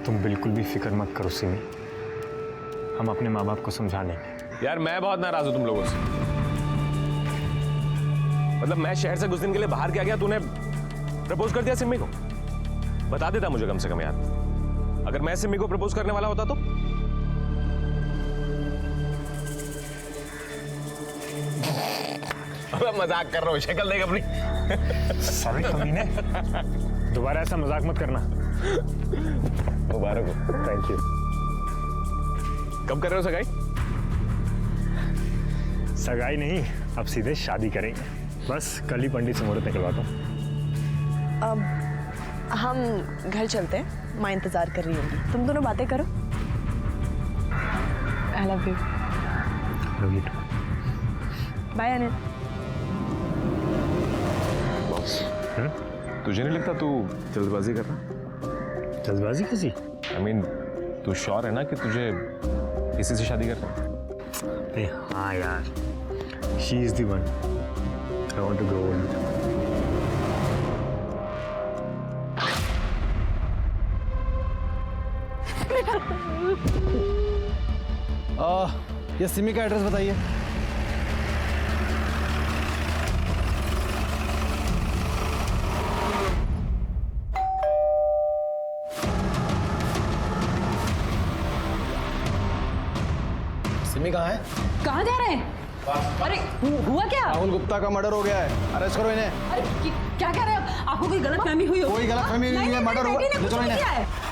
तुम बिल्कुल भी फिक्र मत करो सिमी, हम अपने माँ बाप को समझा लेंगे। यार मैं बहुत नाराज हूं तुम लोगों से। मतलब मैं शहर से कुछ दिन के लिए बाहर क्या गया, तूने प्रपोज कर दिया सिमी को? बता देता मुझे कम से कम यार, अगर मैं सिमी को प्रपोज करने वाला होता तो। अब मजाक कर रहा हूँ, शक्ल देख अपनी। सॉरी कमीने, दोबारा ऐसा मजाक मत करना। मुबारक हो। Thank you. कब कर रहे हो सगाई? सगाई नहीं, अब सीधे शादी करेंगे। बस कल ही पंडित से मुहूर्त निकलवाता हूँ। अब हम घर चलते हैं, माँ इंतजार कर रही होगी। तुम दोनों बातें करो। I love you. Love you too. Bye Anil. तुझे नहीं लगता तू जल्दबाजी कर रहा? जल्दबाजी कैसी? I mean, तू श्योर है ना कि तुझे किसी से शादी करना है? अरे हाँ यार, she is the one I want to grow old. ये सिमी का एड्रेस बताइए। सिमी कहाँ है? कहाँ जा रहे हैं? अरे हुआ क्या? राहुल गुप्ता का मर्डर हो गया है, अरेस्ट करो इन्हें। अरे क्या कह रहे हो? आपको कोई गलतफहमी हुई हो? कोई गलतफहमी नहीं है, मर्डर हुआ। बेटी ने कुछ चलो नहीं इन्हें। किया है।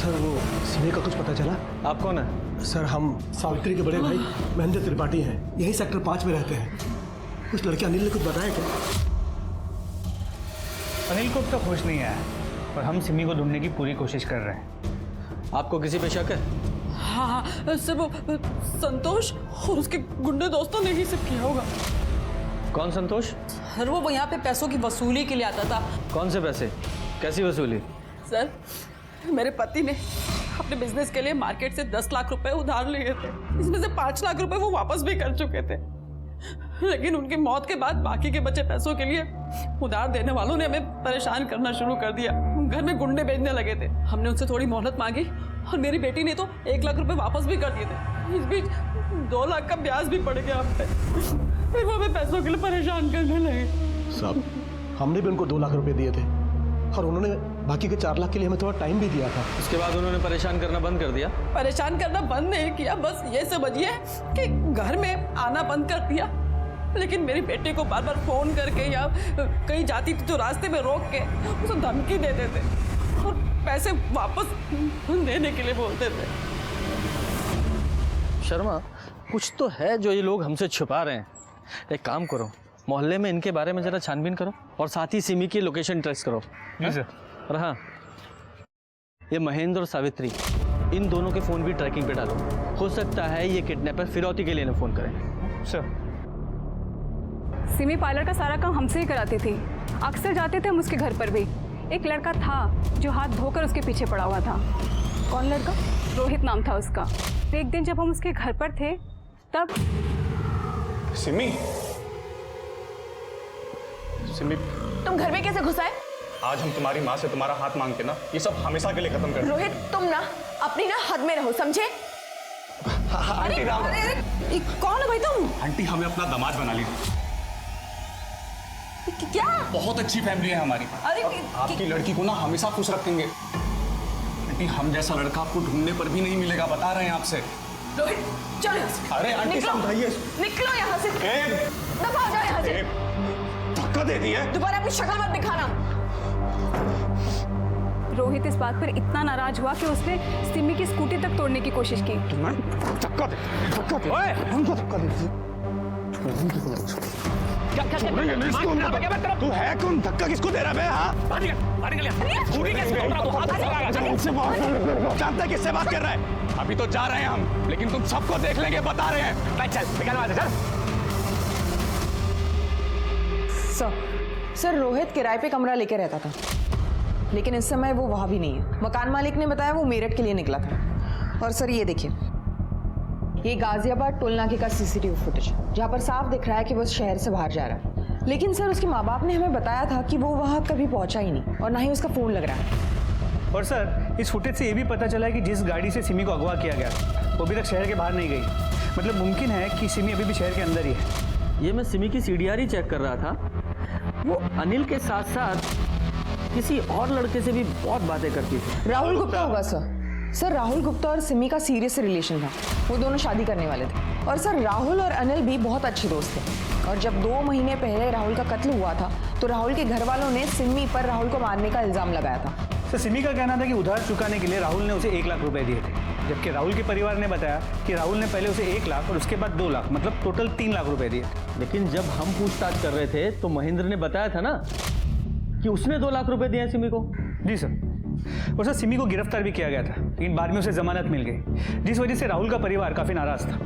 सर वो सिमी का कुछ पता चला? आप कौन है? सर हम सावित्री के बड़े भाई महेंद्र त्रिपाठी हैं, यही सेक्टर 5 में रहते हैं। कुछ लड़के अनिल ने कुछ बताया क्या? अनिल को अब तक होश नहीं आया, पर हम सिमी को ढूंढने की पूरी कोशिश कर रहे हैं। आपको किसी पे शक है? हाँ सर, वो संतोष और उसके गुंडे दोस्तों ने ही सब किया होगा। कौन संतोष? सर वो यहाँ पे पैसों की वसूली के लिए आता था। कौन से पैसे? कैसी वसूली? सर मेरे पति ने अपने बिजनेस के लिए मार्केट से 10 लाख रुपए उधार लिए थे, इसमें से 5 लाख रुपए वो वापस भी कर चुके थे। लेकिन उनकी मौत के बाद बाकी के बचे पैसों के लिए उधार देने वालों ने हमें परेशान करना शुरू कर दिया। घर में गुंडे भेजने लगे थे। हमने उनसे थोड़ी मोहलत मांगी और मेरी बेटी ने तो 1 लाख रुपए वापस भी कर दिए थे। इस बीच 2 लाख का ब्याज भी पड़ गया हम पे। फिर वो हमें पैसों के लिए परेशान करने लगे। साहब हमने भी उनको 2 लाख रुपए दिए थे और उन्होंने बाकी के 4 लाख के लिए हमें थोड़ा टाइम भी दिया था। उसके बाद उन्होंने परेशान करना बंद कर दिया? परेशान करना बंद नहीं किया, बस ये समझिए कि घर में आना बंद कर दिया। लेकिन मेरी बेटी को बार बार फोन करके या कहीं जाती थी तो रास्ते में रोक के उसे धमकी देते थे और पैसे वापस देने के लिए बोलते थे। शर्मा, कुछ तो है जो ये लोग हमसे छुपा रहे हैं। एक काम करो, मोहल्ले में इनके बारे में जरा छानबीन करो और साथ ही सिमी की लोकेशन ट्रेस करो। जी सर। और हाँ, ये महेंद्र और सावित्री, इन दोनों के फ़ोन भी ट्रैकिंग पे डालो। हो सकता है ये किडनैपर फिरौती के लिए ना फ़ोन करें। सर सिमी पार्लर का सारा काम हमसे ही कराती थी। अक्सर जाते थे हम उसके घर पर भी। एक लड़का था जो हाथ धोकर उसके पीछे पड़ा हुआ था। कौन लड़का? रोहित नाम था उसका। एक दिन जब हम उसके घर पर थे तब सिमी, सिमी तुम घर में कैसे घुस आए? आज हम तुम्हारी माँ से तुम्हारा हाथ मांगते ना, ये सब हमेशा के लिए खत्म कर। रोहित तुम ना अपनी ना हद में रहो, समझे? आंटी राम, कौन है भाई तुम? आंटी हमें अपना दामाद बना लीजिए। क्या? बहुत अच्छी फैमिली है हमारी। अरे आपकी लड़की को ना हमेशा खुश रखेंगे। आंटी हम जैसा लड़का आपको ढूंढने पर भी नहीं मिलेगा, बता रहे हैं आपसे। रोहित चलो यहाँ से। अरे आंटी निकलो। समझाइए। निकलो यहाँ से। दफा हो जाओ यहाँ से। धक्का दे दिया। दोबारा अपनी शक्ल मत दिखाना। रोहित इस बात पर इतना नाराज हुआ कि उसने सिमी की स्कूटी तक तोड़ने की कोशिश की। धक्का दे, धक्का दे। ओए, हमको धक्का दे। तू है कौन? धक्का किसको दे रहा है? हाँ? जानता है किससे बात कर रहा है? अभी तो जा रहे हैं हम, लेकिन तुम सबको देख लेंगे, बता रहे हैं। चल निकल वहां से, चल। सर रोहित किराए पे कमरा लेके रहता था, लेकिन इस समय वो वहाँ भी नहीं है। मकान मालिक ने बताया वो मेरठ के लिए निकला था। और सर ये देखिए, ये गाजियाबाद टोल नाके का सीसीटीवी फुटेज, जहाँ पर साफ दिख रहा है कि वो शहर से बाहर जा रहा है। लेकिन सर उसके माँ बाप ने हमें बताया था कि वो वहाँ कभी पहुँचा ही नहीं और ना ही उसका फ़ोन लग रहा है। और सर इस फुटेज से ये भी पता चला है कि जिस गाड़ी से सिमी को अगवा किया गया वो अभी तक शहर के बाहर नहीं गई। मतलब मुमकिन है कि सिमी अभी भी शहर के अंदर ही है। ये मैं सिमी की CDR ही चेक कर रहा था। वो अनिल के साथ साथ किसी और लड़के से भी बहुत बातें करती थी। राहुल गुप्ता होगा सर राहुल गुप्ता और सिमी का सीरियस रिलेशन था। वो दोनों शादी करने वाले थे। और सर राहुल और अनिल भी बहुत अच्छे दोस्त थे। और जब 2 महीने पहले राहुल का कत्ल हुआ था तो राहुल के घर वालों ने सिमी पर राहुल को मारने का इल्जाम लगाया था। सर सिमी का कहना था कि उधार चुकाने के लिए राहुल ने उसे 1 लाख रुपए दिए थे, जबकि राहुल के परिवार ने बताया कि राहुल ने पहले उसे 1 लाख और उसके बाद 2 लाख, मतलब टोटल 3 लाख रुपए दिए। लेकिन जब हम पूछताछ कर रहे थे तो महेंद्र ने बताया था ना कि उसने 2 लाख रुपए दिए सिमी को। जी सर। और सर सिमी को गिरफ्तार भी किया गया था, लेकिन बाद में उसे जमानत मिल गई, जिस वजह से राहुल का परिवार काफी नाराज था।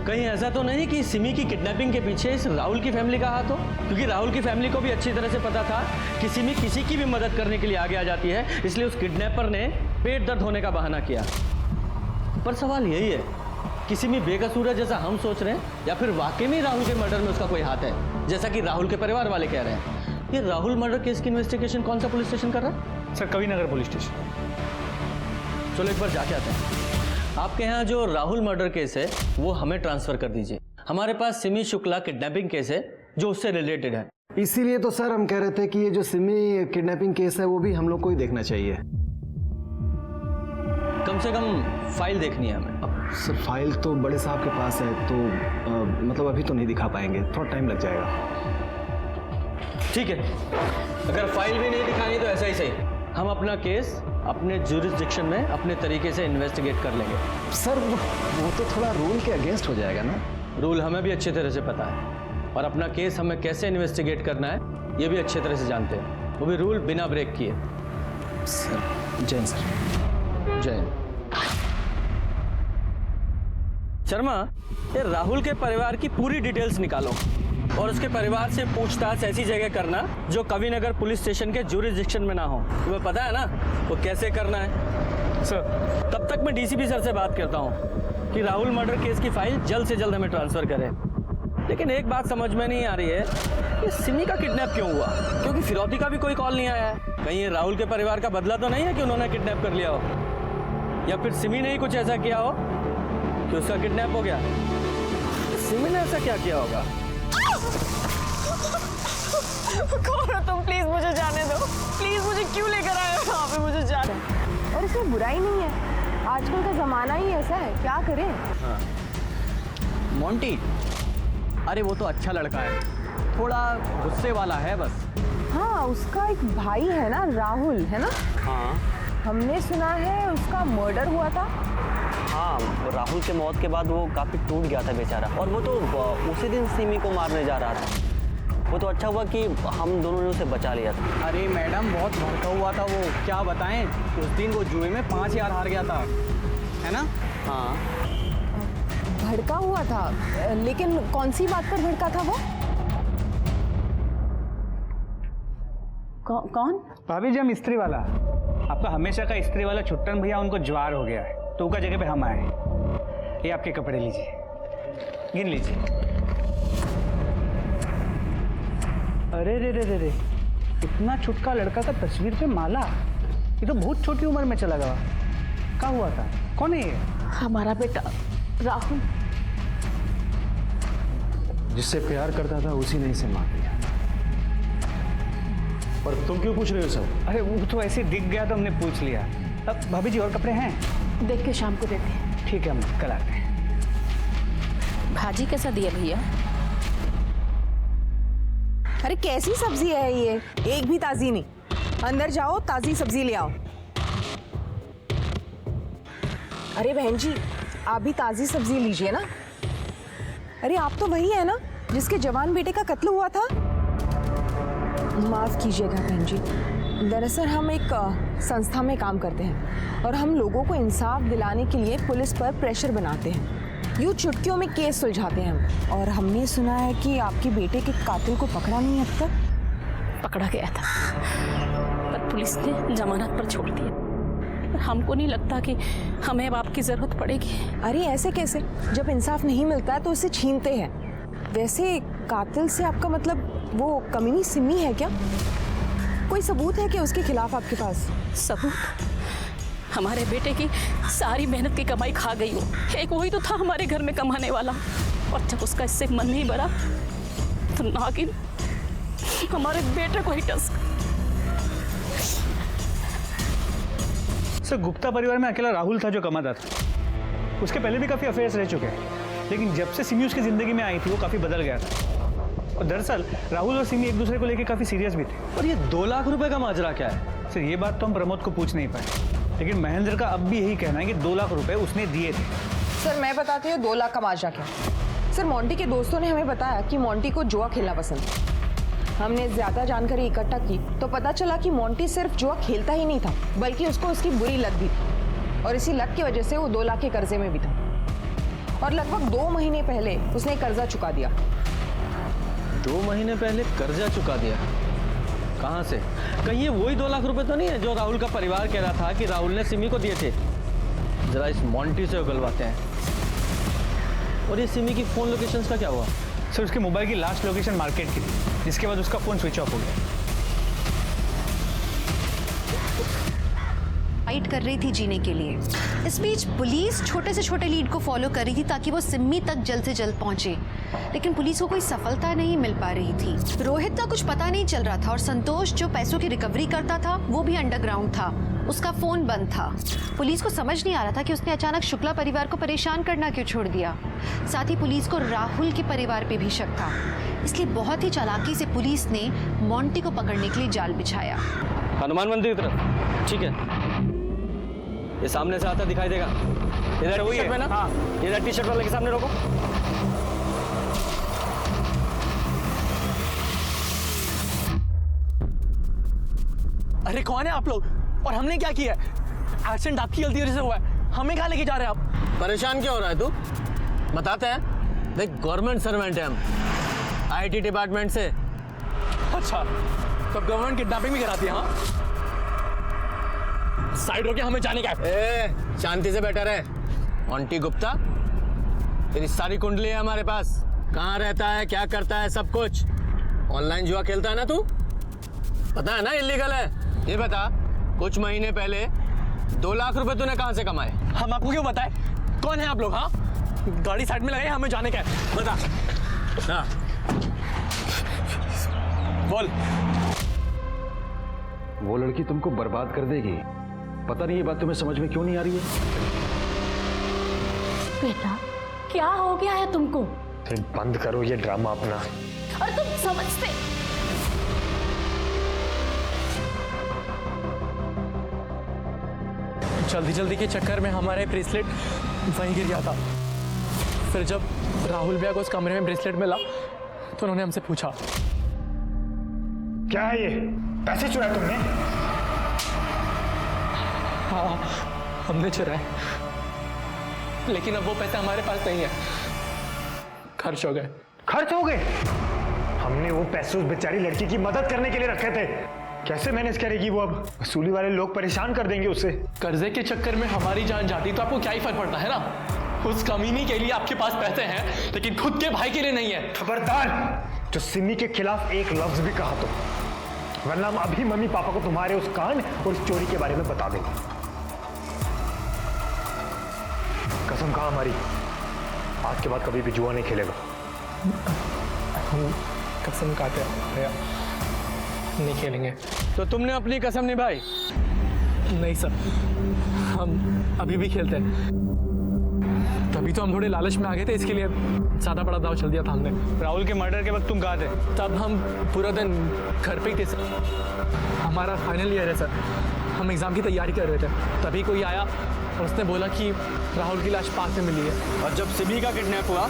कहीं ऐसा तो नहीं कि सिमी की किडनैपिंग के पीछे इस राहुल की फैमिली का हाथ हो? क्योंकि राहुल की फैमिली को भी अच्छी तरह से पता था कि सिमी किसी की भी मदद करने के लिए आगे आ जाती है, इसलिए उस किडनैपर ने पेट दर्द होने का बहाना किया। पर सवाल यही है कि सिमी बेकसूर है जैसा हम सोच रहे हैं, या फिर वाकई में राहुल के मर्डर में उसका कोई हाथ है जैसा कि राहुल के परिवार वाले कह रहे हैं? ये राहुल मर्डर केस की इन्वेस्टिगेशन कौन सा पुलिस स्टेशन कर रहा है? Sir Kavi Nagar police station. चलो एक बार जाके आते हैं। आपके यहाँ जो राहुल मर्डर केस है वो हमें ट्रांसफर कर दीजिए। हमारे पास सिमी शुक्ला किडनैपिंग केस है जो उससे रिलेटेड है। इसीलिए तो सर हम कह रहे थे कि ये जो सिमी किडनैपिंग केस है वो भी हम लोग को ही देखना चाहिए। कम से कम फाइल देखनी है हमें। अब सर फाइल तो बड़े साहब के पास है, तो मतलब अभी तो नहीं दिखा पाएंगे, थोड़ा टाइम लग जाएगा। ठीक है, अगर फाइल भी नहीं दिखानी तो ऐसा ही सही, हम अपना केस अपने ज्यूरिसडिक्शन में अपने तरीके से इन्वेस्टिगेट कर लेंगे। सर वो तो थोड़ा रूल के अगेंस्ट हो जाएगा ना। रूल हमें भी अच्छी तरह से पता है और अपना केस हमें कैसे इन्वेस्टिगेट करना है ये भी अच्छी तरह से जानते हैं, वो भी रूल बिना ब्रेक किए। Sir Jain sir. जैन। शर्मा, ये राहुल के परिवार की पूरी डिटेल्स निकालो और उसके परिवार से पूछताछ ऐसी जगह करना जो कविनगर पुलिस स्टेशन के ज्यूरिसडिक्शन में ना हो। तुम्हें पता है ना वो कैसे करना है? सर तब तक मैं डीसीपी सर से बात करता हूँ कि राहुल मर्डर केस की फाइल जल्द से जल्द हमें ट्रांसफर करें। लेकिन एक बात समझ में नहीं आ रही है कि सिमी का किडनैप क्यों हुआ, क्योंकि फिरौती का भी कोई कॉल नहीं आया है। कहीं ये राहुल के परिवार का बदला तो नहीं है कि उन्होंने किडनैप कर लिया हो, या फिर सिमी ने ही कुछ ऐसा किया हो कि उसका किडनैप हो गया। सिमी ने ऐसा क्या किया होगा? कौन हो तुम? प्लीज मुझे जाने दो, प्लीज मुझे क्यों लेकर आए हो यहाँ पे? मुझे जाने। और इसमें बुराई नहीं है, आजकल का जमाना ही ऐसा है, क्या करें। हाँ। मोंटी, अरे वो तो अच्छा लड़का है, थोड़ा गुस्से वाला है बस। हाँ उसका एक भाई है ना राहुल, है ना? हाँ हमने सुना है उसका मर्डर हुआ था। हाँ, राहुल के मौत के बाद वो काफ़ी टूट गया था बेचारा, और वो तो उसी दिन सिमी को मारने जा रहा था। वो तो अच्छा हुआ कि हम दोनों ने उसे बचा लिया था। अरे मैडम बहुत भड़का हुआ था वो, क्या बताएं, उस दिन वो जुए में 5000 हार गया था, है ना? हाँ भड़का हुआ था, लेकिन कौन सी बात पर भड़का था वो? कौन? भाभी जी हम स्त्री वाला, आपका हमेशा का स्त्री वाला छुट्टन भैया उनको ज्वार हो गया है, तो उनका जगह पे हम आए। ये आपके कपड़े लीजिए, गिन लीजिए। अरे रे रे रे रे, इतना छुटका लड़का का तस्वीर पे माला, ये तो बहुत छोटी उम्र में चला गया। क्या हुआ था? कौन है ये? हमारा बेटा राहुल। जिससे प्यार करता था उसी ने इसे मार दिया। और तुम क्यों पूछ रहे हो सर? अरे वो तो ऐसे दिख गया तो हमने पूछ लिया। अब भाभी जी और कपड़े हैं? देख के शाम को देते हैं। ठीक है, हम कल आते हैं। भाजी कैसा दिया भैया? अरे कैसी सब्जी है ये, एक भी ताजी नहीं। अंदर जाओ ताजी सब्जी ले आओ। अरे बहन जी आप भी ताजी सब्जी लीजिए ना। अरे आप तो वही है ना जिसके जवान बेटे का कत्ल हुआ था? माफ कीजिएगा बहन जी, दरअसल हम एक संस्था में काम करते हैं और हम लोगों को इंसाफ दिलाने के लिए पुलिस पर प्रेशर बनाते हैं। यूँ चुटकियों में केस सुलझाते हैं हम। और हमने सुना है कि आपके बेटे के कातिल को पकड़ा नहीं अब तक। पकड़ा गया था, पर पुलिस ने जमानत पर छोड़ दिया। पर हमको नहीं लगता कि हमें अब आपकी जरूरत पड़ेगी। अरे ऐसे कैसे? जब इंसाफ नहीं मिलता है तो उसे छीनते हैं। वैसे कातिल से आपका मतलब वो कमीनी सिमी है क्या? कोई सबूत है कि उसके खिलाफ आपके पास? सबूत? हमारे बेटे की सारी मेहनत की कमाई खा गई हो। एक वही तो था हमारे घर में कमाने वाला, और जब उसका इससे मन नहीं भरा तो नागिन हमारे बेटे को ही टस। सर, गुप्ता परिवार में अकेला राहुल था जो कमाता था। उसके पहले भी काफ़ी अफेयर्स रह चुके हैं, लेकिन जब से सिमी उसकी ज़िंदगी में आई थी वो काफ़ी बदल गया था। और दरअसल राहुल और सिमी एक दूसरे को लेकर काफ़ी सीरियस भी थे। और ये 2 लाख रुपए का माजरा क्या है? सर, ये बात तो हम प्रमोद को पूछ नहीं पाए, लेकिन महेंद्र का अब भी यही कहना है कि 2 लाख रुपए उसने दिए थे। सर मैं बताती हूँ 2 लाख का माजरा क्या। सर मोंटी के दोस्तों ने हमें बताया कि मोंटी को जुआ खेलना पसंद है। हमने ज़्यादा जानकारी इकट्ठा की तो पता चला कि मोंटी सिर्फ जुआ खेलता ही नहीं था, बल्कि उसको उसकी बुरी लत भी थी, और इसी लत की वजह से वो 2 लाख के कर्जे में भी था। और लगभग 2 महीने पहले उसने कर्जा चुका दिया। 2 महीने पहले कर्जा चुका दिया? कहाँ से? कहीं ये वही 2 लाख रुपए तो नहीं है जो राहुल का परिवार कह रहा था कि राहुल ने सिमी को दिए थे? जरा इस मोंटी से उगलवाते हैं। और ये सिमी की फोन लोकेशंस का क्या हुआ? सर, उसके मोबाइल की लास्ट लोकेशन मार्केट की थी, जिसके बाद उसका फोन स्विच ऑफ हो गया। फाइट कर रही थी जीने के लिए। इस बीच पुलिस छोटे से छोटे लीड को फॉलो कर रही थी ताकि वो सिम्मी तक जल्द से जल्द पहुंचे, लेकिन पुलिस को कोई सफलता नहीं मिल पा रही थी। रोहित का कुछ पता नहीं चल रहा था, और संतोष जो पैसों की रिकवरी करता था वो भी अंडरग्राउंड था। उसका फोन बंद था। पुलिस को समझ नहीं आ रहा था कि उसने अचानक शुक्ला परिवार को परेशान करना क्यों छोड़ दिया। साथ ही पुलिस को राहुल के परिवार पे भी शक था, इसलिए बहुत ही चालाकी से पुलिस ने मोंटी को पकड़ने के लिए जाल बिछाया। हनुमान मंदिर की तरफ। ठीक है, ये सामने से आता दिखाई देगा। इधर टी शर्ट में ना? हाँ, इधर टी शर्ट वाले के सामने रोको। अरे कौन है आप लोग, और हमने क्या किया है? एक्सीडेंट आपकी गलती वजह से हुआ है, हमें कहाँ लेके जा रहे हैं आप? परेशान क्यों हो रहा है तू? बताते हैं। देख, गवर्नमेंट सर्वेंट है हम, आईटी डिपार्टमेंट से। अच्छा, तो गवर्नमेंट किडनैपिंग भी कराती है? हाँ, साइड होके हमें जाने का है। शांति से बैठा रहे। मोंटी गुप्ता, तेरी सारी कुंडली है हमारे पास। कहाँ रहता है, क्या करता है, सब कुछ। ऑनलाइन जुआ खेलता है ना तू? पता है ना इलीगल है। ये बता, कुछ महीने पहले 2 लाख रुपए तूने कहाँ से कमाए? हम आपको क्यों बताएं? कौन है आप लोग? हाँ, गाड़ी साइड में लगाई, हमें जाने का है। बता ना। बोल। वो लड़की तुमको बर्बाद कर देगी। पता नहीं ये बात तुम्हें समझ में क्यों नहीं आ रही है? बेटा, क्या हो गया है तुमको? फिर बंद करो ये ड्रामा अपना। और तुम समझते? जल्दी जल्दी के चक्कर में हमारे ब्रेसलेट वहीं गिर गया था। फिर जब राहुल भैया को उस कमरे में ब्रेसलेट मिला तो उन्होंने हमसे पूछा, क्या है ये? पैसे चुराए तुमने? हाँ, हमने चुराए, लेकिन अब वो पैसे हमारे पास नहीं है, खर्च हो गए। खर्च हो गए? हमने वो पैसे उस बेचारी लड़की की मदद करने के लिए रखे थे। कैसे मैनेज करेगी वो? अब वसूली वाले लोग परेशान कर देंगे उससे। कर्जे के चक्कर में हमारी जान जाती तो आपको क्या ही फर्क पड़ता है ना? उस कमीनी के लिए आपके पास पैसे हैं, लेकिन खुद के भाई के लिए नहीं है। खबरदार, जो सिमी के खिलाफ एक लफ्ज भी कहा तो, वरना हम अभी मम्मी पापा को तुम्हारे उस कांड और उस चोरी के बारे में बता देंगे। कसम खा हमारी, आज के बाद कभी भी जुआ नहीं खेलेगा। हम कसम खाते हैं भैया, नहीं खेलेंगे। तो तुमने अपनी कसम निभाई? नहीं सर, हम अभी भी खेलते हैं। तभी तो हम थोड़े लालच में आ गए थे, इसके लिए ज्यादा बड़ा दाव चल दिया था हमने। राहुल के मर्डर के वक्त तुम कहाँ थे? तब हम पूरा दिन घर पे ही थे सर। हमारा फाइनल ईयर है सर, हम एग्जाम की तैयारी कर रहे थे। तभी कोई आया और उसने बोला कि राहुल की लाश पास में मिली है। और जब सिमी का किडनैप हुआ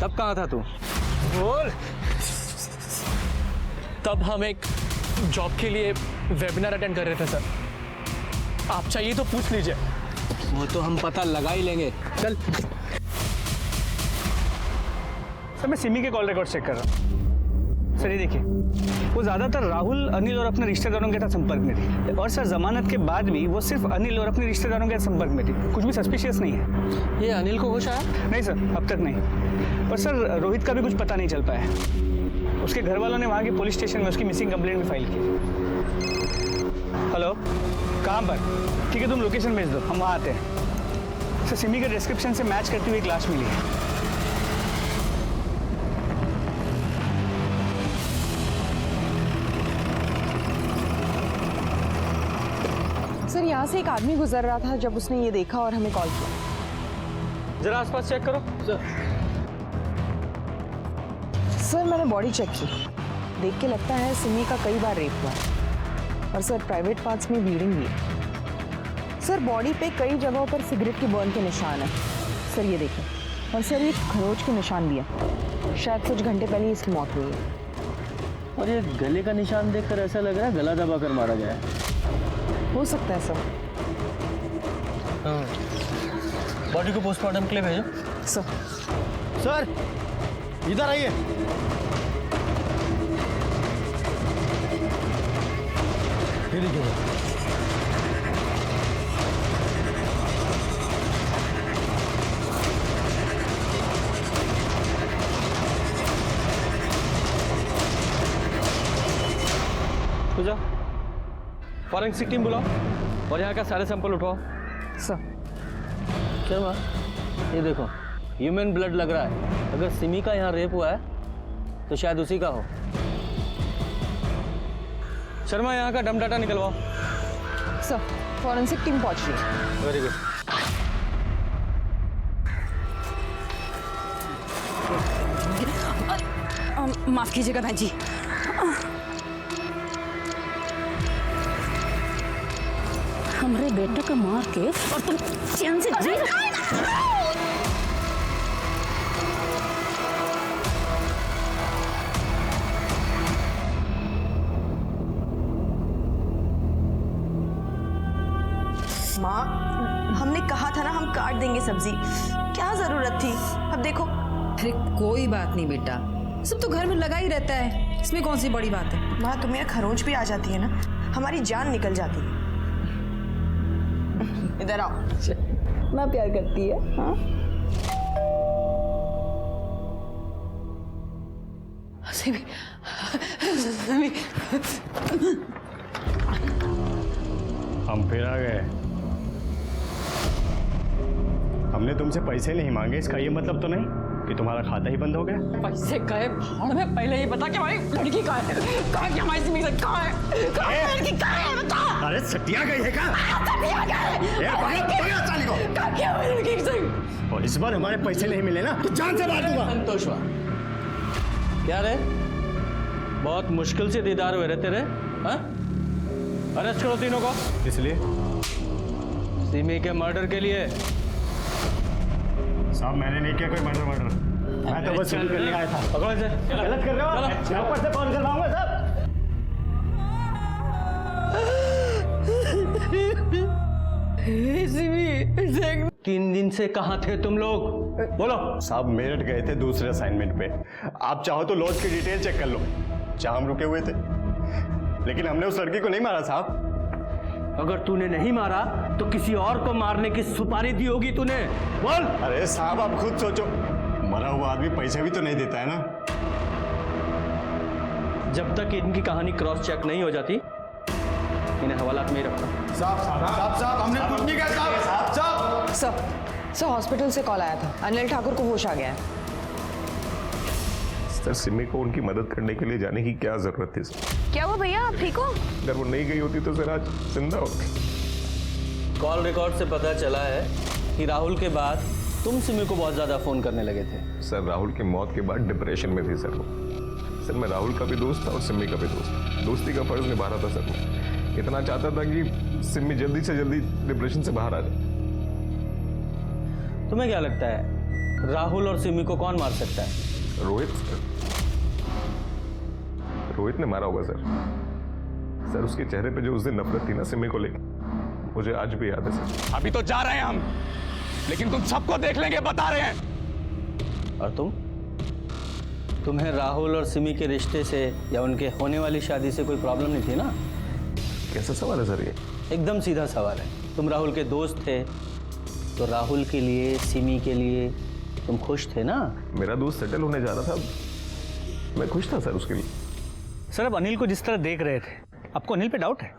तब कहाँ था तू? बोल। तब हम एक जॉब के लिए वेबिनार अटेंड कर रहे थे सर। आप चाहिए तो पूछ लीजिए। वो तो हम पता लगा ही लेंगे। चल। सर, मैं सिमी के कॉल रिकॉर्ड चेक कर रहा हूँ। सर, सर ये देखिए, वो ज़्यादातर राहुल, अनिल और अपने रिश्तेदारों के साथ संपर्क में थी। और सर जमानत के बाद भी वो सिर्फ अनिल और अपने रिश्तेदारों के साथ संपर्क में थी। कुछ भी सस्पिशियस नहीं है। ये अनिल को होश आया? नहीं सर, अब तक नहीं। और सर रोहित का भी कुछ पता नहीं चल पाया। उसके घर वालों ने वहाँ के पुलिस स्टेशन में उसकी मिसिंग कंप्लेंट भी फाइल की। हेलो, कहाँ पर? ठीक है, तुम लोकेशन भेज दो, हम वहाँ आते हैं। सर सिमी के डिस्क्रिप्शन से मैच करती हुई एक लाश मिली है। सर यहाँ से एक आदमी गुजर रहा था जब उसने ये देखा और हमें कॉल किया। जरा आसपास चेक करो। सर मैंने बॉडी चेक की, देख के लगता है सिमी का कई बार रेप हुआ है। और सर प्राइवेट पार्ट्स में ब्लीडिंग भी है। सर बॉडी पे कई जगहों पर सिगरेट के बर्न के निशान है। सर ये देखिए, और सर ये खरोच के निशान भी है। शायद कुछ घंटे पहले इसकी मौत हुई है। और ये गले का निशान देखकर ऐसा लग रहा है गला दबाकर मारा गया है। हो सकता है सर। हाँ, बॉडी को पोस्टमार्टम के लिए भेजो। सर इधर आइए। पूजा, फॉरेंसिक टीम बुलाओ और यहाँ का सारे सैंपल उठाओ। सर शर्मा, ये देखो ह्यूमन ब्लड लग रहा है। अगर सिमी का यहाँ रेप हुआ है तो शायद उसी का हो। शर्मा, यहाँ का डम डाटा निकलवाओ। सर फॉरेंसिक टीम पहुंच रही है। Very good. माफ कीजिएगा भाई जी। हमारे बेटे को मार के और तुम चैन से जी माँ, हमने कहा था ना हम काट देंगे सब्जी, क्या जरूरत थी? अब देखो। अरे कोई बात नहीं बेटा, सब तो घर में लगा ही रहता है, इसमें कौन सी बड़ी बात है। माँ तुम्हें खरोंच भी आ जाती है ना, हमारी जान निकल जाती है। इधर आओ। मैं प्यार करती है। हाँ सिमी, हम फिर आ गए। हमने तुमसे पैसे नहीं मांगे, इसका ये मतलब तो नहीं कि तुम्हारा खाता ही बंद हो गया। पैसे गए भाड़ में, पहले ये बता कि हमारी लड़की कहाँ है? कहाँ की हमारी सिमी से कहाँ है? कहाँ है लड़की? कहाँ है बता? अरे सटिया गई है क्या? सटिया गई। कहाँ की हमारी लड़की से? और इस बार हमारे पैसे नहीं मिले ना तो जान से मार दूंगा। संतोष हुआ क्या रे? बहुत मुश्किल से दीदार हुए रहते रे। हाँ, अरेस्ट करो तीनों को। इसलिए सिमी के मर्डर के लिए। साहब मैंने नहीं किया कोई मर्डर। मैं तो बस चल करने आया था। पकड़ो इसे। गलत कर रहे हो आप। मैं ऊपर से फोन करवाऊंगा साहब। सिमी, 3 दिन से कहाँ थे तुम लोग? बोलो। साहब मेरठ गए थे दूसरे असाइनमेंट पे। आप चाहो तो लॉज की डिटेल चेक कर लो, जहां हम रुके हुए थे। लेकिन हमने उस लड़की को नहीं मारा साहब। अगर तूने नहीं मारा तो किसी और को मारने की सुपारी दी होगी तूने। बोल। अरे साहब आप खुद सोचो, मरा हुआ आदमी पैसे भी तो नहीं देता है ना। जब तक इनकी कहानी क्रॉस चेक नहीं हो जाती इन्हें हवालात में ही रखना। साहब हमने कुछ नहीं कहा साहब। सर हॉस्पिटल से कॉल आया था, अनिल ठाकुर को होश आ गया है। सर सिमी को उनकी मदद करने के लिए जाने की क्या जरूरत थी सर? क्या हुआ भैया, आप ठीक हो? अगर वो नहीं गई होती तो सर आज जिंदा होती। कॉल रिकॉर्ड से पता चला है कि राहुल के बाद तुम सिमी को बहुत ज्यादा फोन करने लगे थे। सर राहुल की मौत के बाद डिप्रेशन में थी सर वो। सर मैं राहुल का भी दोस्त था और सिमी का भी दोस्त था। दोस्ती का फर्ज निभा रहा था सर मैं। इतना चाहता था कि सिमी जल्दी से जल्दी डिप्रेशन से बाहर आ जाए। तुम्हें क्या लगता है राहुल और सिमी को कौन मार सकता है? रोहित ने मारा होगा सर। सर उसके चेहरे पे जो उस दिन नफरत थी ना सिमी को लेकर, मुझे आज भी याद है सर। अभी तो जा रहे हैं हम, लेकिन तुम सबको देख लेंगे, बता रहे हैं। और तुम्हें राहुल और सिमी के रिश्ते से या उनके होने वाली शादी से कोई प्रॉब्लम नहीं थी ना? कैसा सवाल है सर ये? एकदम सीधा सवाल है। तुम राहुल के दोस्त थे तो राहुल के लिए, सिमी के लिए तुम खुश थे ना? मेरा दोस्त सेटल होने जा रहा था, मैं खुश था सर उसके लिए। सर अब अनिल को जिस तरह देख रहे थे, आपको अनिल पे डाउट है?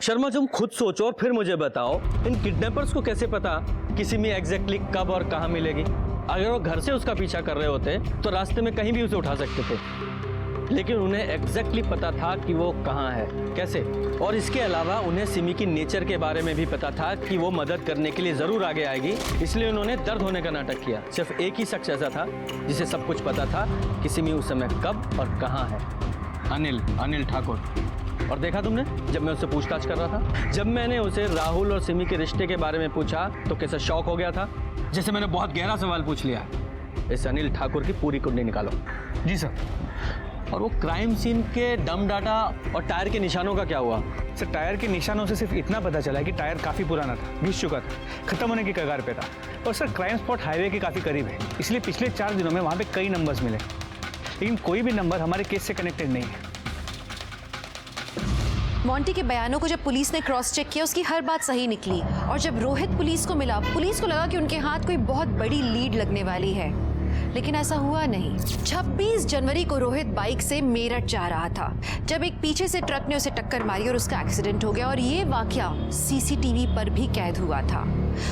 शर्मा तुम खुद सोचो और फिर मुझे बताओ, इन किडनैपर्स को कैसे पता कि सिमी एग्जैक्टली कब और कहाँ मिलेगी? अगर वो घर से उसका पीछा कर रहे होते तो रास्ते में कहीं भी उसे उठा सकते थे, लेकिन उन्हें एग्जैक्टली पता था कि वो कहाँ है, कैसे? और इसके अलावा उन्हें सिमी की नेचर के बारे में भी पता था कि वो मदद करने के लिए जरूर आगे आएगी, इसलिए उन्होंने दर्द होने का नाटक किया। सिर्फ एक ही शख्स ऐसा था जिसे सब कुछ पता था कि सिमी उस समय कब और कहाँ है, अनिल ठाकुर। और देखा तुमने जब मैं उससे पूछताछ कर रहा था, जब मैंने उसे राहुल और सिमी के रिश्ते के बारे में पूछा तो कैसा शॉक हो गया था, जैसे मैंने बहुत गहरा सवाल पूछ लिया। इस अनिल ठाकुर की पूरी कुंडली निकालो। जी सर। और वो क्राइम सीन के डम डाटा और टायर के निशानों का क्या हुआ? सर टायर के निशानों से सिर्फ इतना पता चला कि टायर काफ़ी पुराना था, घिस चुका था, खत्म होने की कगार पे था। और सर क्राइम स्पॉट हाईवे के काफ़ी करीब है, इसलिए पिछले 4 दिनों में वहाँ पे कई नंबर्स मिले, लेकिन कोई भी नंबर हमारे केस से कनेक्टेड नहीं है। मोंटी के बयानों को जब पुलिस ने क्रॉस चेक किया, उसकी हर बात सही निकली। और जब रोहित पुलिस को मिला, पुलिस को लगा कि उनके हाथ कोई बहुत बड़ी लीड लगने वाली है, लेकिन ऐसा हुआ नहीं। 26 जनवरी को रोहित बाइक से मेरठ जा रहा था जब एक पीछे से ट्रक ने उसे टक्कर मारी और उसका एक्सीडेंट हो गया। और ये वाकया सीसीटीवी पर भी कैद हुआ था।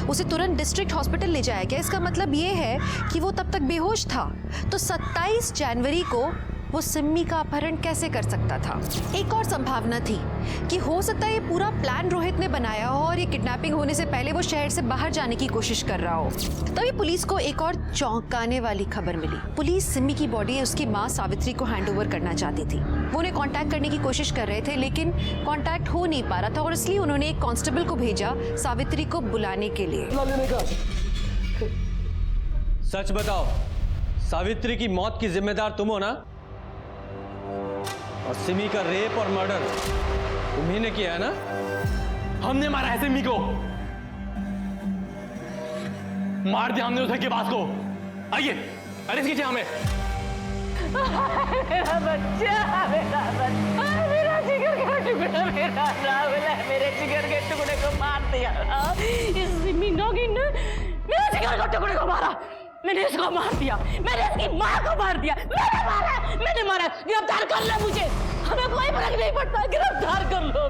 उसे तुरंत डिस्ट्रिक्ट हॉस्पिटल ले जाया गया। इसका मतलब ये है कि वो तब तक बेहोश था। तो 27 जनवरी को वो सिम्मी का अपहरण कैसे कर सकता था? एक और संभावना थी कि हो सकता है ये पूरा प्लान रोहित ने बनाया हो और ये किडनैपिंग होने से पहले वो शहर से बाहर जाने की कोशिश कर रहा हो। तभी पुलिस को एक और चौंकाने वाली खबर मिली। पुलिस सिम्मी की बॉडी उसकी माँ सावित्री को हैंडओवर करना चाहती थी। वो उन्हें कांटेक्ट करने की कोशिश कर रहे थे, लेकिन कांटेक्ट हो नहीं पा रहा था और इसलिए उन्होंने एक कांस्टेबल को भेजा सावित्री को बुलाने के लिए। सच बताओ, सावित्री की मौत की जिम्मेदार तुम हो ना? और सिमी का रेप और मर्डर तुम्ही ने किया है ना? हमने मारा है सिमी को, मार दिया हमने उसे के पास को। आइए अरेस्ट कीजिए हमें। मेरा बच्चा, मेरा जिगर का टुकड़ा, मेरा राहुल है, मेरे जिगर के टुकड़े को मार दिया। इस सिमी नौगिन ने मेरे जिगर के टुकड़े को मारा। मैंने इसको मार दिया, मैंने इसकी माँ को मार दिया, मैंने मारा। गिरफ्तार कर लो मुझे, हमें कोई फर्क नहीं पड़ता, गिरफ्तार कर लो।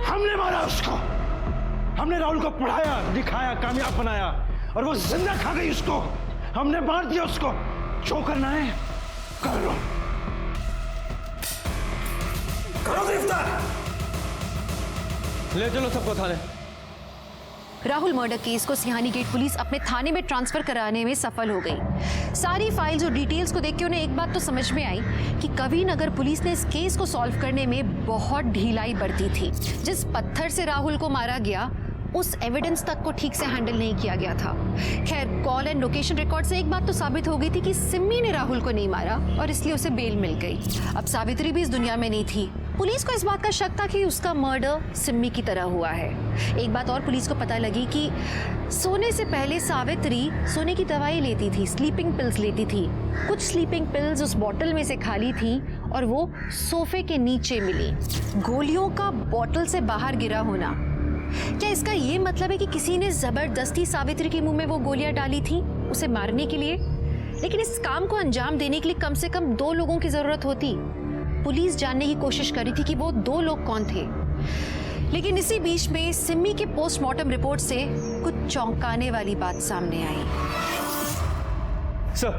हमने मारा उसको, हमने राहुल को पढ़ाया, दिखाया, कामयाब बनाया और वो जिंदा खा गई उसको। हमने मार दिया उसको। जो करना है कर लो, करो गिरफ्तार। ले चलो सबको थाने। राहुल मर्डर केस को सिहानी गेट पुलिस अपने थाने में ट्रांसफर कराने में सफल हो गई। सारी फाइल्स और डिटेल्स को देख के उन्हें एक बात तो समझ में आई कि कभी नगर पुलिस ने इस केस को सॉल्व करने में बहुत ढिलाई बरती थी। जिस पत्थर से राहुल को मारा गया, उस एविडेंस तक को ठीक से हैंडल नहीं किया गया था। खैर, कॉल एंड लोकेशन रिकॉर्ड से एक बात तो साबित हो गई थी कि सिम्मी ने राहुल को नहीं मारा और इसलिए उसे बेल मिल गई। अब सावित्री भी इस दुनिया में नहीं थी। पुलिस को इस बात का शक था कि उसका मर्डर सिम्मी की तरह हुआ है। एक बात और पुलिस को पता लगी कि सोने से पहले सावित्री सोने की दवाई लेती थी, स्लीपिंग पिल्स लेती थी। कुछ स्लीपिंग पिल्स उस बॉटल में से खाली थी और वो सोफे के नीचे मिली। गोलियों का बॉटल से बाहर गिरा होना, क्या इसका ये मतलब है कि किसी ने जबरदस्ती सावित्री के मुंह में वो गोलियां डाली थी उसे मारने के लिए? लेकिन इस काम को अंजाम देने के लिए कम से कम 2 लोगों की जरूरत होती। पुलिस जानने की कोशिश कर रही थी कि वो 2 लोग कौन थे। लेकिन इसी बीच में सिम्मी के पोस्टमार्टम रिपोर्ट से कुछ चौंकाने वाली बात सामने आई। सर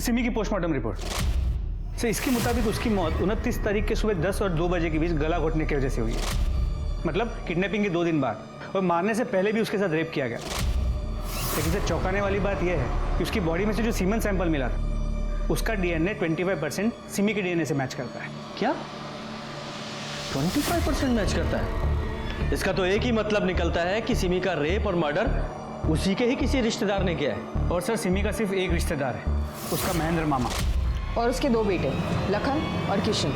सिमी की पोस्टमार्टम रिपोर्ट सर, इसके मुताबिक उसकी मौत 29 तारीख के सुबह 10 और 2 बजे के बीच गला घोटने की वजह से हुई है। मतलब किडनैपिंग के 2 दिन बाद, और मारने से पहले भी उसके साथ रेप किया गया। लेकिन सर चौंकाने वाली बात यह है कि उसकी बॉडी में से जो सीमन सैंपल मिला था, उसका डीएनए 25% सिमी के डीएनए से मैच करता है। क्या 25% मैच करता है? इसका तो एक ही मतलब निकलता है कि सिमी का रेप और मर्डर उसी के ही किसी रिश्तेदार ने किया है। और सर सिमी का सिर्फ एक रिश्तेदार है, उसका महेंद्र मामा, और उसके 2 बेटे लखन और किशन।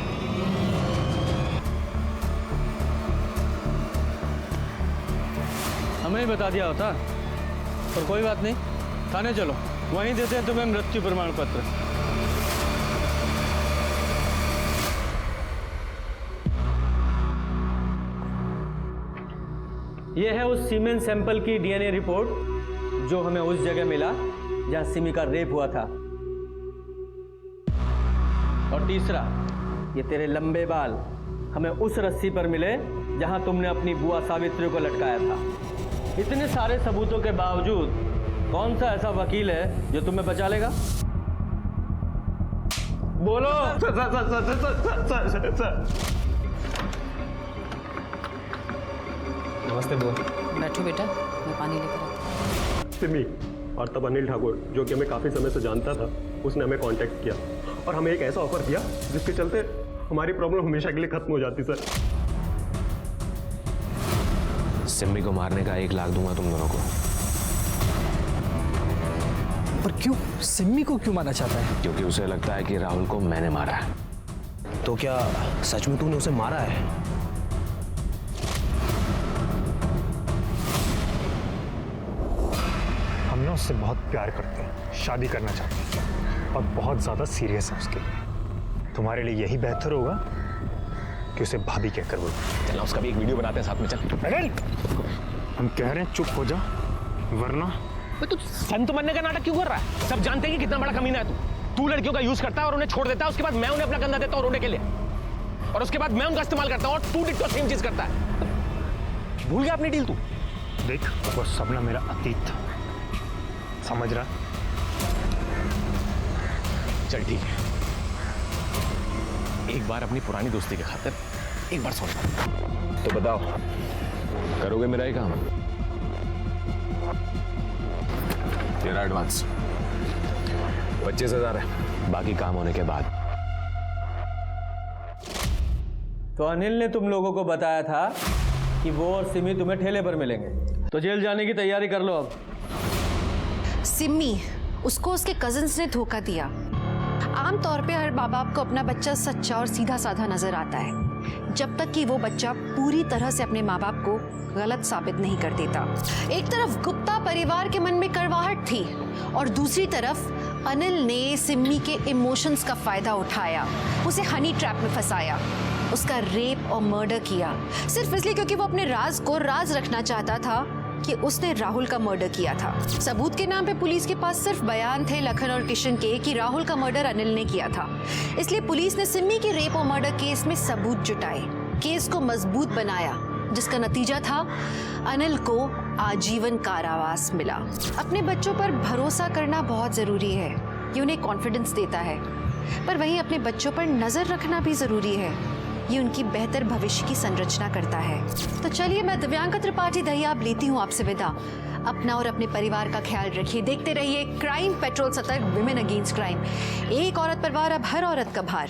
तुम्हें ही बता दिया होता। पर कोई बात नहीं, थाने चलो, वहीं देते हैं तुम्हें मृत्यु प्रमाण पत्र। यह है उस सीमेन सैंपल की डीएनए रिपोर्ट जो हमें उस जगह मिला जहां सिमी का रेप हुआ था। और तीसरा, ये तेरे लंबे बाल हमें उस रस्सी पर मिले जहां तुमने अपनी बुआ सावित्री को लटकाया था। इतने सारे सबूतों के बावजूद कौन सा ऐसा वकील है जो तुम्हें बचा लेगा? बोलो। नमस्ते बुआ। बैठो बेटा, मैं पानी लेकर आती हूँ। सिमी और तब अनिल ठाकुर जो कि हमें काफ़ी समय से जानता था, उसने हमें कांटेक्ट किया और हमें एक ऐसा ऑफर दिया जिसके चलते हमारी प्रॉब्लम हमेशा के लिए खत्म हो जाती। सर, सिमी को मारने का 1 लाख दूंगा तुम दोनों को। पर क्यों? सिमी को क्यों मारना चाहता है? क्योंकि उसे लगता है कि राहुल को मैंने मारा है। तो क्या सच में तूने उसे मारा है? हम ना उससे बहुत प्यार करते हैं, शादी करना चाहते हैं और बहुत ज़्यादा सीरियस है उसके लिए। तुम्हारे लिए यही बेहतर होगा कि उसे भाभी कहकर बोलो। चल उसका भी एक वीडियो बनाते हैं साथ में। चल अनिल, हम कह रहे हैं चुप हो जा, वरना तू संत बनने का नाटक क्यों कर रहा है? सब जानते हैं कि कितना बड़ा कमीना है तू लड़कियों का यूज करता है और उन्हें छोड़ देता है, उसके बाद मैं उन्हें अपना कंधा देता हूँ रोने के लिए, और उसके बाद मैं उनका इस्तेमाल करता हूँ और तू डिट्टो सेम चीज करता है। भूल गया अपनी डील तू? देख, वो सब ना मेरा अतीत था, समझ रहा? चल ठीक है, एक बार अपनी पुरानी दोस्ती के खातिर एक बार सोच। तो बताओ, करोगे मेरा ही काम? तेरा एडवांस 25,000 है, बाकी काम होने के बाद। तो अनिल ने तुम लोगों को बताया था कि वो और सिमी तुम्हें ठेले पर मिलेंगे, तो जेल जाने की तैयारी कर लो अब। सिमी, उसको उसके कजिन्स ने धोखा दिया। आमतौर पे हर माँ बाप को अपना बच्चा सच्चा और सीधा साधा नजर आता है, जब तक कि वो बच्चा पूरी तरह से अपने माँ बाप को गलत साबित नहीं कर देता। एक तरफ गुप्ता परिवार के मन में कड़वाहट थी और दूसरी तरफ अनिल ने सिमी के इमोशंस का फायदा उठाया, उसे हनी ट्रैप में फंसाया, उसका रेप और मर्डर किया, सिर्फ इसलिए क्योंकि वो अपने राज को राज रखना चाहता था कि उसने राहुल का मर्डर किया था। सबूत के नाम पे पुलिस के पास सिर्फ बयान थे लखन और किशन के कि राहुल का मर्डर अनिल ने किया था, इसलिए पुलिस ने सिमी के रेप और मर्डर केस में सबूत जुटाए, केस को मजबूत बनाया, जिसका नतीजा था अनिल को आजीवन कारावास मिला। अपने बच्चों पर भरोसा करना बहुत जरूरी है, ये उन्हें कॉन्फिडेंस देता है, पर वहीं अपने बच्चों पर नजर रखना भी जरूरी है, ये उनकी बेहतर भविष्य की संरचना करता है। तो चलिए, मैं दिव्यांका त्रिपाठी दहियाब लेती हूँ आपसे विदा। अपना और अपने परिवार का ख्याल रखिए, देखते रहिए क्राइम पेट्रोल, सतर्क, विमेन अगेंस्ट क्राइम। एक औरत पर वार, अब हर औरत का भार।